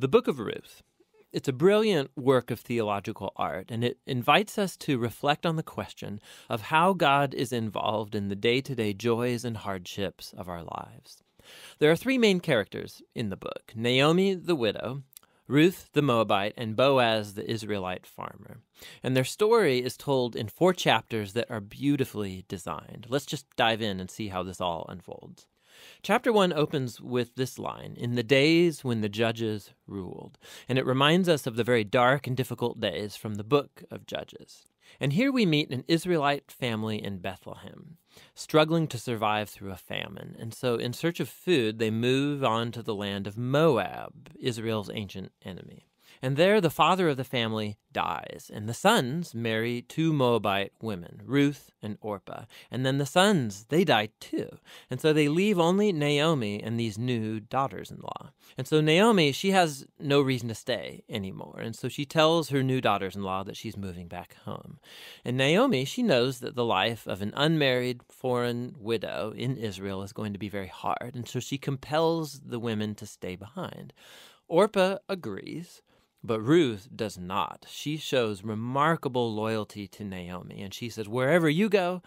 The Book of Ruth. It's a brilliant work of theological art, and it invites us to reflect on the question of how God is involved in the day-to-day joys and hardships of our lives. There are three main characters in the book: Naomi, the widow, Ruth, the Moabite, and Boaz, the Israelite farmer. And their story is told in 4 chapters that are beautifully designed. Let's just dive in and see how this all unfolds. Chapter 1 opens with this line, "In the days when the judges ruled," and it reminds us of the very dark and difficult days from the book of Judges. And here we meet an Israelite family in Bethlehem, struggling to survive through a famine. And so in search of food, they move on to the land of Moab, Israel's ancient enemy. And there the father of the family dies, and the sons marry 2 Moabite women, Ruth and Orpah. And then the sons, they die too. And so they leave only Naomi and these new daughters-in-law. And so Naomi, she has no reason to stay anymore. And so she tells her new daughters-in-law that she's moving back home. And Naomi, she knows that the life of an unmarried foreign widow in Israel is going to be very hard. And so she compels the women to stay behind. Orpah agrees, but Ruth does not. She shows remarkable loyalty to Naomi, and she says, "Wherever you go,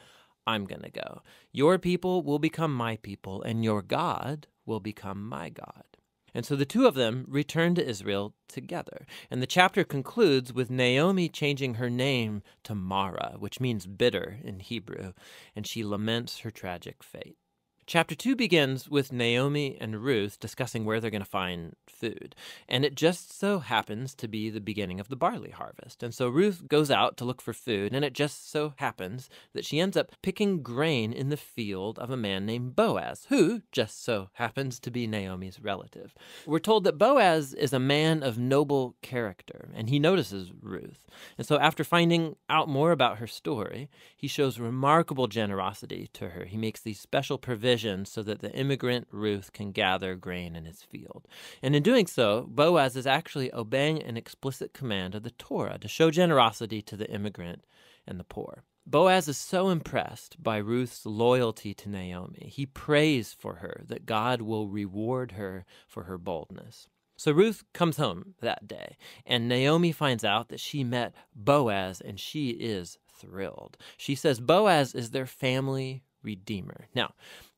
I'm going to go. Your people will become my people, and your God will become my God." And so the two of them return to Israel together. And the chapter concludes with Naomi changing her name to Mara, which means bitter in Hebrew, and she laments her tragic fate. Chapter 2 begins with Naomi and Ruth discussing where they're going to find food. And it just so happens to be the beginning of the barley harvest. And so Ruth goes out to look for food, and it just so happens that she ends up picking grain in the field of a man named Boaz, who just so happens to be Naomi's relative. We're told that Boaz is a man of noble character, and he notices Ruth. And so after finding out more about her story, he shows remarkable generosity to her. He makes these special provisions so that the immigrant Ruth can gather grain in his field. And in doing so, Boaz is actually obeying an explicit command of the Torah to show generosity to the immigrant and the poor. Boaz is so impressed by Ruth's loyalty to Naomi. He prays for her that God will reward her for her boldness. So Ruth comes home that day, and Naomi finds out that she met Boaz, and she is thrilled. She says Boaz is their family redeemer. Now,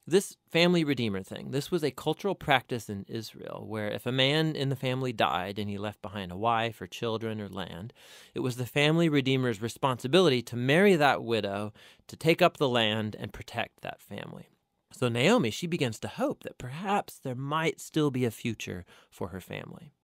this family redeemer thing, this was a cultural practice in Israel where if a man in the family died and he left behind a wife or children or land, it was the family redeemer's responsibility to marry that widow, to take up the land and protect that family. So Naomi, she begins to hope that perhaps there might still be a future for her family.